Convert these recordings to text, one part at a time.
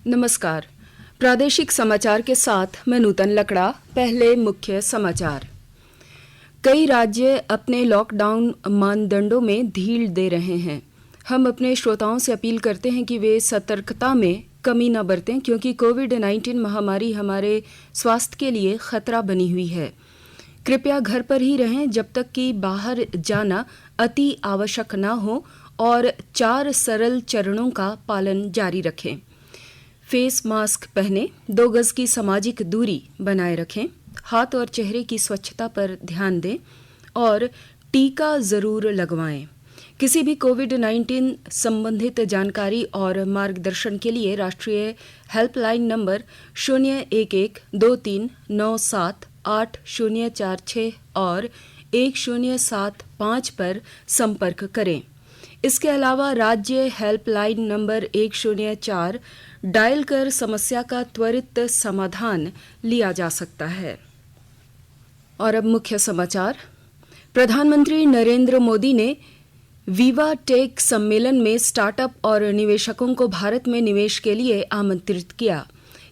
नमस्कार। प्रादेशिक समाचार के साथ मैं नूतन लकड़ा। पहले मुख्य समाचार। कई राज्य अपने लॉकडाउन मानदंडों में ढील दे रहे हैं। हम अपने श्रोताओं से अपील करते हैं कि वे सतर्कता में कमी न बरतें, क्योंकि कोविड-19 महामारी हमारे स्वास्थ्य के लिए खतरा बनी हुई है। कृपया घर पर ही रहें जब तक कि बाहर जाना अति आवश्यक न हो और 4 सरल चरणों का पालन जारी रखें। फेस मास्क पहनें, 2 गज की सामाजिक दूरी बनाए रखें, हाथ और चेहरे की स्वच्छता पर ध्यान दें और टीका जरूर लगवाएं। किसी भी कोविड-19 संबंधित जानकारी और मार्गदर्शन के लिए राष्ट्रीय हेल्पलाइन नंबर 011-2397-8046 और 1075 पर संपर्क करें। इसके अलावा राज्य हेल्पलाइन नंबर 104 डायल कर समस्या का त्वरित समाधान लिया जा सकता है। और अब मुख्य समाचार। प्रधानमंत्री नरेंद्र मोदी ने विवा टेक सम्मेलन में स्टार्टअप और निवेशकों को भारत में निवेश के लिए आमंत्रित किया।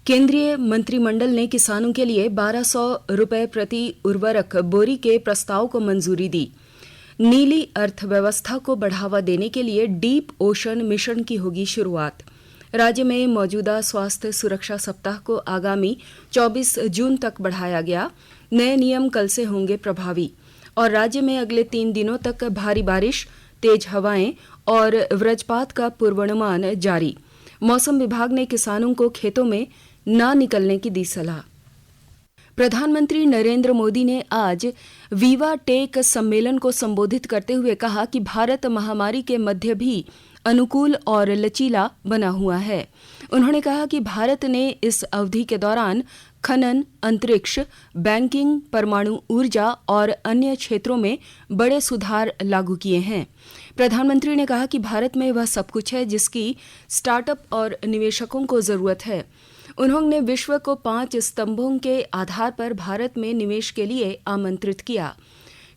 केंद्रीय मंत्रिमंडल ने किसानों के लिए 1200 रुपये प्रति उर्वरक बोरी के प्रस्ताव को मंजूरी दी। नीली अर्थव्यवस्था को बढ़ावा देने के लिए डीप ओशन मिशन की होगी शुरुआत। राज्य में मौजूदा स्वास्थ्य सुरक्षा सप्ताह को आगामी 24 जून तक बढ़ाया गया। नए नियम कल से होंगे प्रभावी और राज्य में अगले 3 दिनों तक भारी बारिश, तेज हवाएं और वज्रपात का पूर्वानुमान जारी। मौसम विभाग ने किसानों को खेतों में न निकलने की दी सलाह। प्रधानमंत्री नरेंद्र मोदी ने आज विवा टेक सम्मेलन को संबोधित करते हुए कहा कि भारत महामारी के मध्य भी अनुकूल और लचीला बना हुआ है। उन्होंने कहा कि भारत ने इस अवधि के दौरान खनन, अंतरिक्ष, बैंकिंग, परमाणु ऊर्जा और अन्य क्षेत्रों में बड़े सुधार लागू किए हैं। प्रधानमंत्री ने कहा कि भारत में वह सब कुछ है जिसकी स्टार्टअप और निवेशकों को जरूरत है। उन्होंने विश्व को 5 स्तंभों के आधार पर भारत में निवेश के लिए आमंत्रित किया।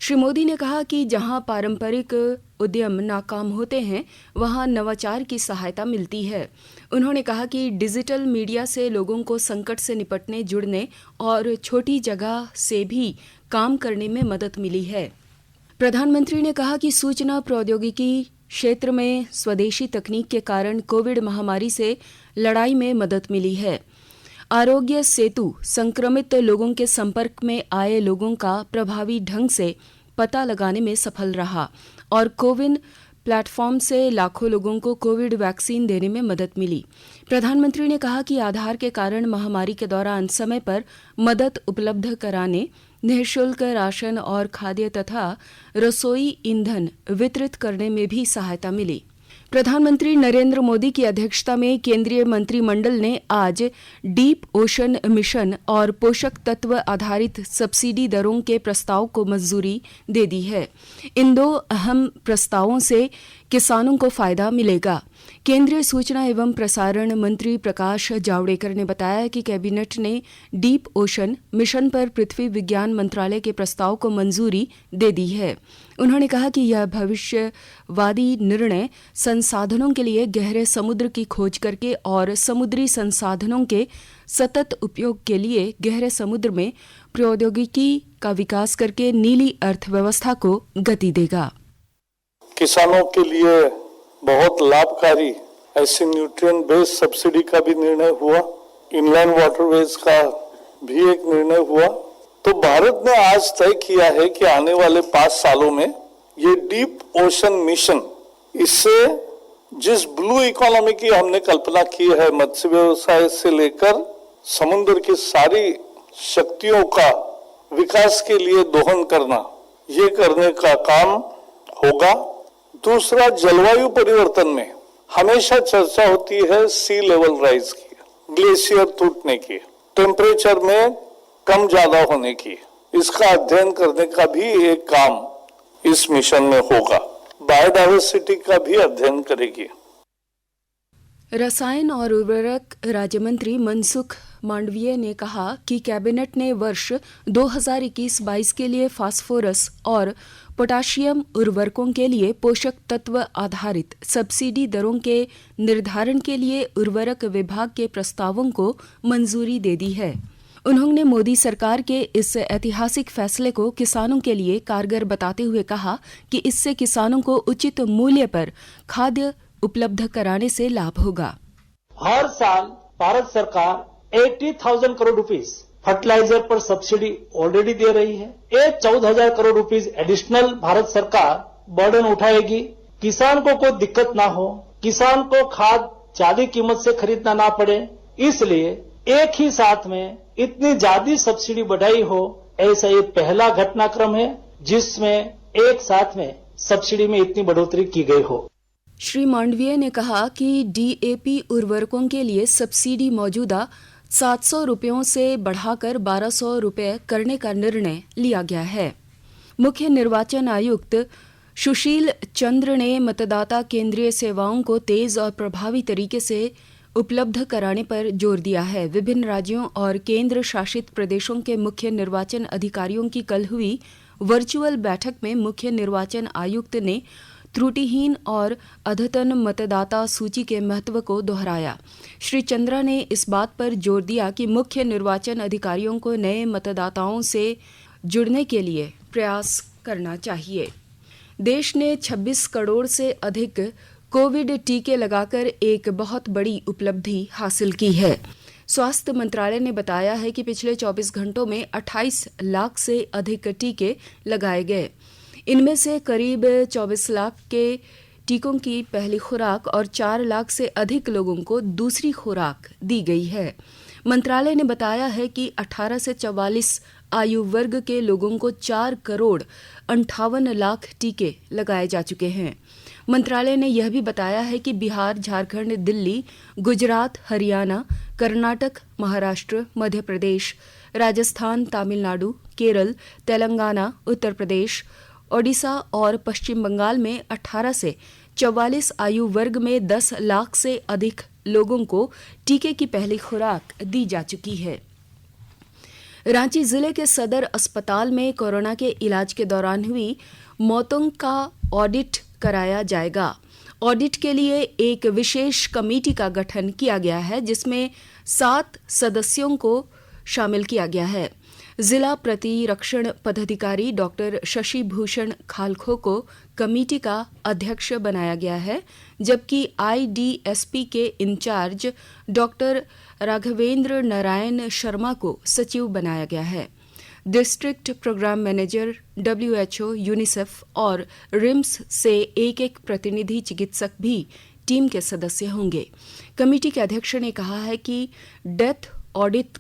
श्री मोदी ने कहा कि जहां पारंपरिक उद्यम नाकाम होते हैं, वहां नवाचार की सहायता मिलती है। उन्होंने कहा कि डिजिटल मीडिया से लोगों को संकट से निपटने, जुड़ने और छोटी जगह से भी काम करने में मदद मिली है। प्रधानमंत्री ने कहा कि सूचना प्रौद्योगिकी क्षेत्र में स्वदेशी तकनीक के कारण कोविड महामारी से लड़ाई में मदद मिली है। आरोग्य सेतु संक्रमित लोगों के संपर्क में आए लोगों का प्रभावी ढंग से पता लगाने में सफल रहा और कोविन प्लेटफॉर्म से लाखों लोगों को कोविड वैक्सीन देने में मदद मिली। प्रधानमंत्री ने कहा कि आधार के कारण महामारी के दौरान समय पर मदद उपलब्ध कराने, निःशुल्क राशन और खाद्य तथा रसोई ईंधन वितरित करने में भी सहायता मिली। प्रधानमंत्री नरेंद्र मोदी की अध्यक्षता में केंद्रीय मंत्रिमंडल ने आज डीप ओशन मिशन और पोषक तत्व आधारित सब्सिडी दरों के प्रस्ताव को मंजूरी दे दी है। इन 2 अहम प्रस्तावों से किसानों को फायदा मिलेगा। केंद्रीय सूचना एवं प्रसारण मंत्री प्रकाश जावड़ेकर ने बताया कि कैबिनेट ने डीप ओशन मिशन पर पृथ्वी विज्ञान मंत्रालय के प्रस्ताव को मंजूरी दे दी है। उन्होंने कहा कि यह भविष्यवादी निर्णय संसाधनों के लिए गहरे समुद्र की खोज करके और समुद्री संसाधनों के सतत उपयोग के लिए गहरे समुद्र में प्रौद्योगिकी का विकास करके नीली अर्थव्यवस्था को गति देगा। किसानों के लिए बहुत लाभकारी ऐसी न्यूट्रिएंट बेस्ड सब्सिडी का भी निर्णय हुआ। इनलैंड वाटरवेज का भी एक निर्णय हुआ। तो भारत ने आज तय किया है कि आने वाले 5 सालों में ये डीप ओशन मिशन, इससे जिस ब्लू इकोनॉमी की हमने कल्पना की है, मत्स्य व्यवसाय से लेकर समुद्र की सारी शक्तियों का विकास के लिए दोहन करना, ये करने का काम होगा। दूसरा, जलवायु परिवर्तन में हमेशा चर्चा होती है सी लेवल राइज की, ग्लेशियर टूटने की, टेम्परेचर में कम ज्यादा होने की। इसका अध्ययन करने का भी एक काम इस मिशन में होगा। बायोडायवर्सिटी का भी अध्ययन करेगी। रसायन और उर्वरक राज्य मंत्री मनसुख मांडविया ने कहा कि कैबिनेट ने वर्ष 2021-22 के लिए फास्फोरस और पोटाशियम उर्वरकों के लिए पोषक तत्व आधारित सब्सिडी दरों के निर्धारण के लिए उर्वरक विभाग के प्रस्तावों को मंजूरी दे दी है। उन्होंने मोदी सरकार के इस ऐतिहासिक फैसले को किसानों के लिए कारगर बताते हुए कहा कि इससे किसानों को उचित मूल्य पर खाद्य उपलब्ध कराने से लाभ होगा। हर साल भारत सरकार 80,000 करोड़ रुपीस फर्टिलाइजर पर सब्सिडी ऑलरेडी दे रही है। 14,000 करोड़ रुपीस एडिशनल भारत सरकार बर्डन उठाएगी। किसान को कोई दिक्कत ना हो, किसान को खाद ज्यादा कीमत से खरीदना ना पड़े, इसलिए एक ही साथ में इतनी ज्यादा सब्सिडी बढ़ाई हो, ऐसा ये पहला घटनाक्रम है जिसमें एक साथ में सब्सिडी में इतनी बढ़ोतरी की गई हो। श्री मांडविया ने कहा कि डीएपी उर्वरकों के लिए सब्सिडी मौजूदा 700 रुपयों से बढ़ाकर 1200 रुपये करने का निर्णय लिया गया है। मुख्य निर्वाचन आयुक्त सुशील चंद्र ने मतदाता केंद्रीय सेवाओं को तेज और प्रभावी तरीके से उपलब्ध कराने पर जोर दिया है। विभिन्न राज्यों और केंद्र शासित प्रदेशों के मुख्य निर्वाचन अधिकारियों की कल हुई वर्चुअल बैठक में मुख्य निर्वाचन आयुक्त ने त्रुटिहीन और अद्यतन मतदाता सूची के महत्व को दोहराया। श्री चंद्रा ने इस बात पर जोर दिया कि मुख्य निर्वाचन अधिकारियों को नए मतदाताओं से जुड़ने के लिए प्रयास करना चाहिए। देश ने 26 करोड़ से अधिक कोविड टीके लगाकर एक बहुत बड़ी उपलब्धि हासिल की है। स्वास्थ्य मंत्रालय ने बताया है कि पिछले 24 घंटों में 28 लाख से अधिक टीके लगाए गए। इनमें से करीब 24 लाख के टीकों की पहली खुराक और 4 लाख से अधिक लोगों को दूसरी खुराक दी गई है। मंत्रालय ने बताया है कि 18 से 44 आयु वर्ग के लोगों को 4 करोड़ 58 लाख टीके लगाए जा चुके हैं। मंत्रालय ने यह भी बताया है कि बिहार, झारखंड, दिल्ली, गुजरात, हरियाणा, कर्नाटक, महाराष्ट्र, मध्य प्रदेश, राजस्थान, तमिलनाडु, केरल, तेलंगाना, उत्तर प्रदेश, ओडिशा और पश्चिम बंगाल में 18 से 44 आयु वर्ग में 10 लाख से अधिक लोगों को टीके की पहली खुराक दी जा चुकी है। रांची जिले के सदर अस्पताल में कोरोना के इलाज के दौरान हुई मौतों का ऑडिट कराया जाएगा। ऑडिट के लिए एक विशेष कमेटी का गठन किया गया है, जिसमें 7 सदस्यों को शामिल किया गया है। जिला प्रतिरक्षण पदाधिकारी डॉक्टर शशि भूषण खालखो को कमेटी का अध्यक्ष बनाया गया है, जबकि आईडीएसपी के इंचार्ज डॉक्टर राघवेंद्र नारायण शर्मा को सचिव बनाया गया है। District programme manager, WHO, UNICEF और रिम्स से एक प्रतिनिधि चिकित्सक भी टीम के सदस्य होंगे। कमेटी के अध्यक्ष ने कहा है कि डेथ ऑडिट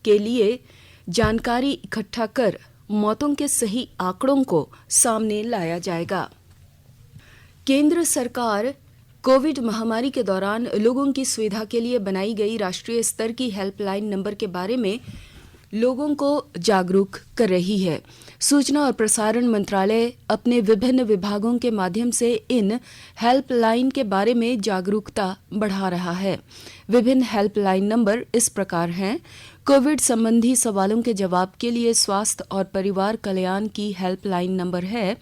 के लिए जानकारी इकट्ठा कर मौतों के सही आंकड़ों को सामने लाया जाएगा। केंद्र सरकार कोविड महामारी के दौरान लोगों की सुविधा के लिए बनाई गई राष्ट्रीय स्तर की हेल्पलाइन नंबर के बारे में लोगों को जागरूक कर रही है। सूचना और प्रसारण मंत्रालय अपने विभिन्न विभागों के माध्यम से इन हेल्पलाइन के बारे में जागरूकता बढ़ा रहा है। विभिन्न हेल्पलाइन नंबर इस प्रकार हैं। कोविड संबंधी सवालों के जवाब के लिए स्वास्थ्य और परिवार कल्याण की हेल्पलाइन नंबर है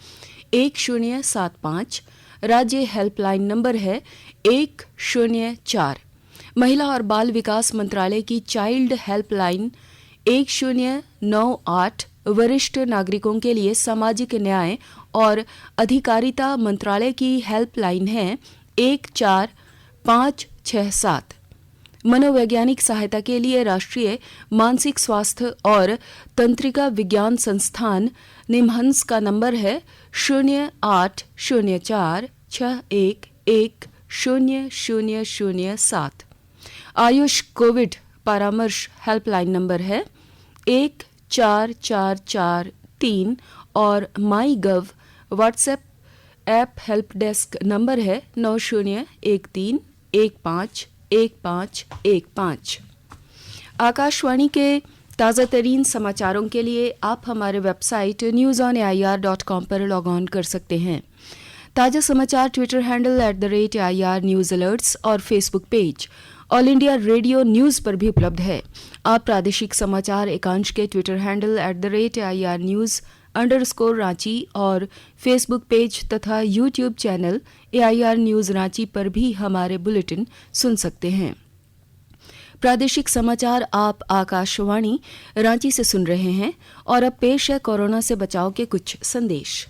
1075। राज्य हेल्पलाइन नंबर है 104। महिला और बाल विकास मंत्रालय की चाइल्ड हेल्पलाइन 1098। वरिष्ठ नागरिकों के लिए सामाजिक न्याय और अधिकारिता मंत्रालय की हेल्पलाइन है 14567। मनोवैज्ञानिक सहायता के लिए राष्ट्रीय मानसिक स्वास्थ्य और तंत्रिका विज्ञान संस्थान निमहंस का नंबर है 080461100007। आयुष कोविड परामर्श हेल्पलाइन नंबर है 14443 और my gov WhatsApp app help desk number है 9013151515। आकाशवाणी के ताज़ा तरीन समाचारों के लिए आप हमारे वेबसाइट newsonair.com पर लॉग ऑन कर सकते हैं। ताजा समाचार Twitter handle @IR news alerts और Facebook page all India radio news पर भी उपलब्ध है। आप प्रादेशिक समाचार एकांश के Twitter handle @IR news _Ranchi और फेसबुक पेज तथा YouTube channel AIR news Ranchi पर भी हमारे बुलेटिन सुन सकते हैं। प्रादेशिक समाचार आप आकाशवाणी रांची से सुन रहे हैं और अब पेश है कोरोना से बचाव के कुछ संदेश।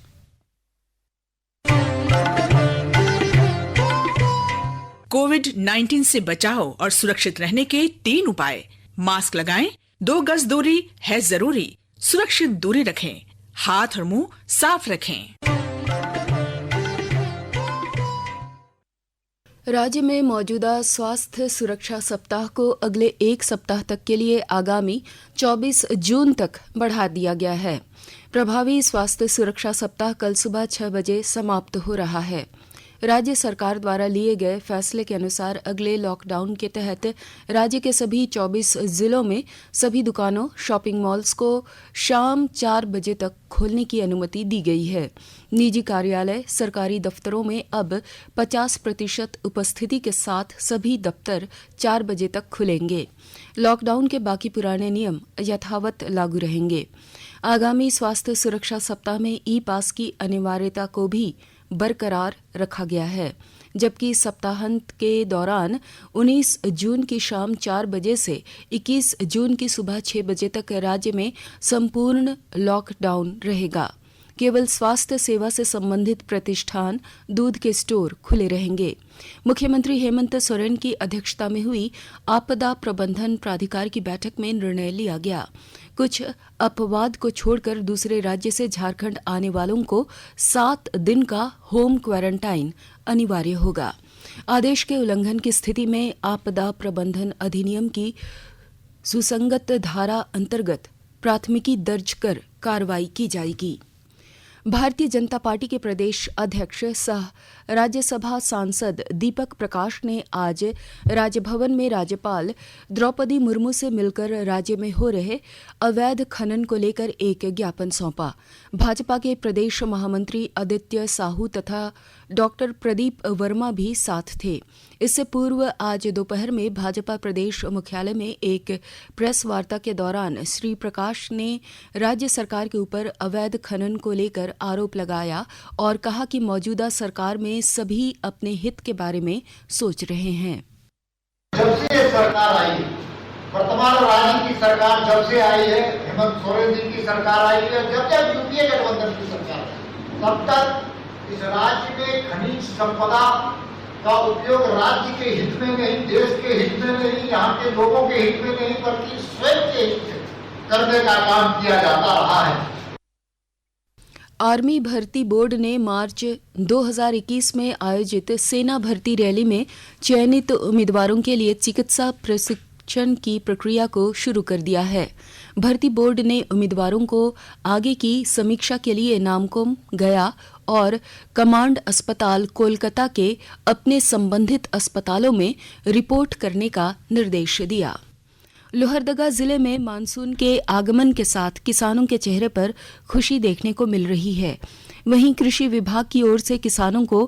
कोविड-19 से बचाव और सुरक्षित रहने के 3 उपाय। मास्क लगाएं, 2 गज दूरी है जरूरी, सुरक्षित दूरी रखें, हाथ और मुंह साफ रखें। राज्य में मौजूदा स्वास्थ्य सुरक्षा सप्ताह को अगले 1 सप्ताह तक के लिए आगामी 24 जून तक बढ़ा दिया गया है। प्रभावी स्वास्थ्य सुरक्षा सप्ताह कल सुबह 6 बजे समाप्त हो रहा है। राज्य सरकार द्वारा लिए गए फैसले के अनुसार अगले लॉकडाउन के तहत राज्य के सभी 24 जिलों में सभी दुकानों, शॉपिंग मॉल्स को शाम 4 बजे तक खोलने की अनुमति दी गई है। निजी कार्यालय, सरकारी दफ्तरों में अब 50% उपस्थिति के साथ सभी दफ्तर 4 बजे तक खुलेंगे। लॉकडाउन के बाकी पुराने नियम यथावत लागू रहेंगे। आगामी स्वास्थ्य सुरक्षा सप्ताह में ई पास की अनिवार्यता को भी बरकरार रखा गया है, जबकि सप्ताहांत के दौरान 19 जून की शाम 4 बजे से 21 जून की सुबह 6 बजे तक राज्य में संपूर्ण लॉकडाउन रहेगा। केवल स्वास्थ्य सेवा से संबंधित प्रतिष्ठान, दूध के स्टोर खुले रहेंगे। मुख्यमंत्री हेमंत सोरेन की अध्यक्षता में हुई आपदा प्रबंधन प्राधिकार की बैठक में निर्णय लिया गया। कुछ अपवाद को छोड़कर दूसरे राज्य से झारखंड आने वालों को 7 दिन का होम क्वारंटाइन अनिवार्य होगा। आदेश के उल्लंघन की स्थिति में आपदा प्रबंधन अधिनियम की सुसंगत धारा अंतर्गत प्राथमिकी दर्ज कर कार्रवाई की जाएगी। भारतीय जनता पार्टी के प्रदेश अध्यक्ष सह राज्यसभा सांसद दीपक प्रकाश ने आज राजभवन में राज्यपाल द्रौपदी मुर्मू से मिलकर राज्य में हो रहे अवैध खनन को लेकर एक ज्ञापन सौंपा। भाजपा के प्रदेश महामंत्री आदित्य साहू तथा डॉक्टर प्रदीप वर्मा भी साथ थे। इससे पूर्व आज दोपहर में भाजपा प्रदेश मुख्यालय में एक प्रेस वार्ता के दौरान श्री प्रकाश ने राज्य सरकार के ऊपर अवैध खनन को लेकर आरोप लगाया और कहा कि मौजूदा सरकार में सभी अपने हित के बारे में सोच रहे हैं। जब से ये सरकार आई, वर्तमान राज्य की सरकार जब से आई है, हेमंत सोरेन जी की सरकार आई है, जब जब यूपीए गठबंधन की सरकार आई, तब तक इस राज्य में खनिज संपदा का उपयोग राज्य के हित में नहीं, देश के हित में नहीं, यहाँ के लोगों के हित में नहीं, बल्कि स्वयं के हित में करने का काम किया जाता रहा है। आर्मी भर्ती बोर्ड ने मार्च 2021 में आयोजित सेना भर्ती रैली में चयनित उम्मीदवारों के लिए चिकित्सा प्रशिक्षण की प्रक्रिया को शुरू कर दिया है। भर्ती बोर्ड ने उम्मीदवारों को आगे की समीक्षा के लिए नामकुम, गया और कमांड अस्पताल कोलकाता के अपने संबंधित अस्पतालों में रिपोर्ट करने का निर्देश दिया। लोहरदगा जिले में मानसून के आगमन के साथ किसानों के चेहरे पर खुशी देखने को मिल रही है। वहीं कृषि विभाग की ओर से किसानों को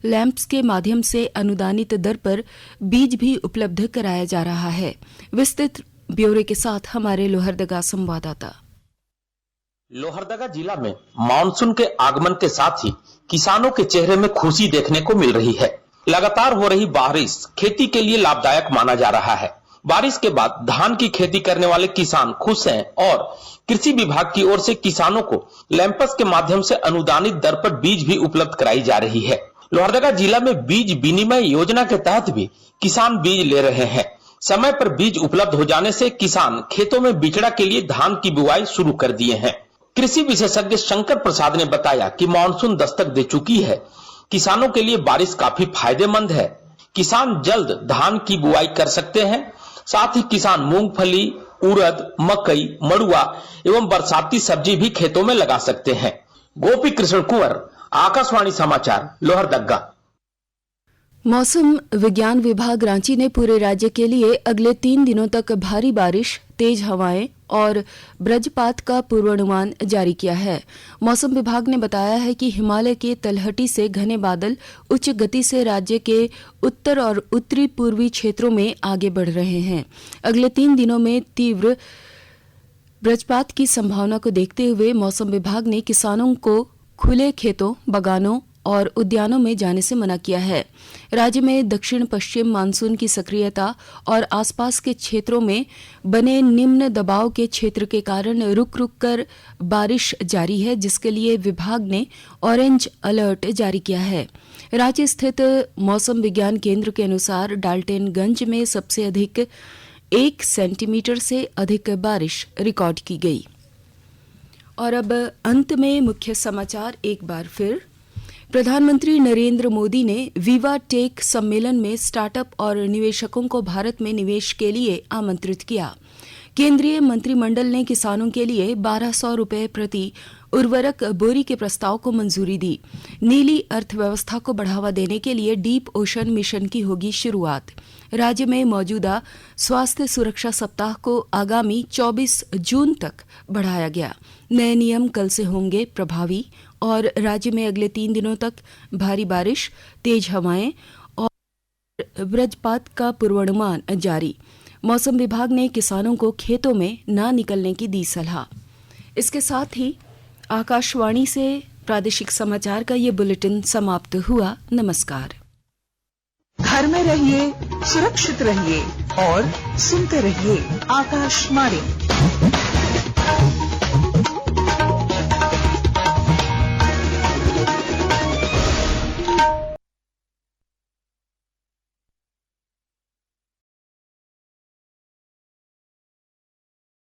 लैंप्स के माध्यम से अनुदानित दर पर बीज भी उपलब्ध कराया जा रहा है। विस्तृत ब्यौरे के साथ हमारे लोहरदगा संवाददाता। लोहरदगा जिला में मानसून के आगमन के साथ ही किसानों के चेहरे में खुशी देखने को मिल रही है। लगातार हो रही बारिश खेती के लिए लाभदायक माना जा रहा है। बारिश के बाद धान की खेती करने वाले किसान खुश हैं और कृषि विभाग की ओर से किसानों को लैंपस के माध्यम से अनुदानित दर पर बीज भी उपलब्ध कराई जा रही है। लोहरदगा जिला में बीज विनिमय योजना के तहत भी किसान बीज ले रहे हैं। समय पर बीज उपलब्ध हो जाने से किसान खेतों में बिचड़ा के लिए धान की बुआई शुरू कर दिए हैं। कृषि विशेषज्ञ शंकर प्रसाद ने बताया कि मानसून दस्तक दे चुकी है। किसानों के लिए बारिश काफी फायदेमंद है। किसान जल्द धान की बुआई कर सकते हैं। साथ ही किसान मूंगफली, उड़द, मकई, मड़ुआ एवं बरसाती सब्जी भी खेतों में लगा सकते हैं। गोपी कृष्ण कुंवर, आकाशवाणी समाचार, लोहरदगा। मौसम विज्ञान विभाग रांची ने पूरे राज्य के लिए अगले 3 दिनों तक भारी बारिश, तेज हवाएं और वज्रपात का पूर्वानुमान जारी किया है। मौसम विभाग ने बताया है कि हिमालय के तलहटी से घने बादल उच्च गति से राज्य के उत्तर और उत्तरी पूर्वी क्षेत्रों में आगे बढ़ रहे हैं। अगले 3 दिनों में तीव्र वज्रपात की संभावना को देखते हुए मौसम विभाग ने किसानों को खुले खेतों, बगानों और उद्यानों में जाने से मना किया है। राज्य में दक्षिण पश्चिम मानसून की सक्रियता और आसपास के क्षेत्रों में बने निम्न दबाव के क्षेत्र के कारण रुक रुक कर बारिश जारी है, जिसके लिए विभाग ने ऑरेंज अलर्ट जारी किया है। रांची स्थित मौसम विज्ञान केंद्र के अनुसार डाल्टनगंज में सबसे अधिक 1 सेंटीमीटर से अधिक बारिश रिकॉर्ड की गई। और अब अंत में मुख्य समाचार एक बार फिर। प्रधानमंत्री नरेंद्र मोदी ने विवा टेक सम्मेलन में स्टार्टअप और निवेशकों को भारत में निवेश के लिए आमंत्रित किया। केंद्रीय मंत्रिमंडल ने किसानों के लिए 1200 रुपये प्रति उर्वरक बोरी के प्रस्ताव को मंजूरी दी। नीली अर्थव्यवस्था को बढ़ावा देने के लिए डीप ओशन मिशन की होगी शुरुआत। राज्य में मौजूदा स्वास्थ्य सुरक्षा सप्ताह को आगामी 24 जून तक बढ़ाया गया। नए नियम कल से होंगे प्रभावी और राज्य में अगले 3 दिनों तक भारी बारिश, तेज हवाएं और वज्रपात का पूर्वानुमान जारी। मौसम विभाग ने किसानों को खेतों में न निकलने की दी सलाह। इसके साथ ही आकाशवाणी से प्रादेशिक समाचार का ये बुलेटिन समाप्त हुआ। नमस्कार। घर में रहिए, सुरक्षित रहिए और सुनते रहिए आकाशवाणी।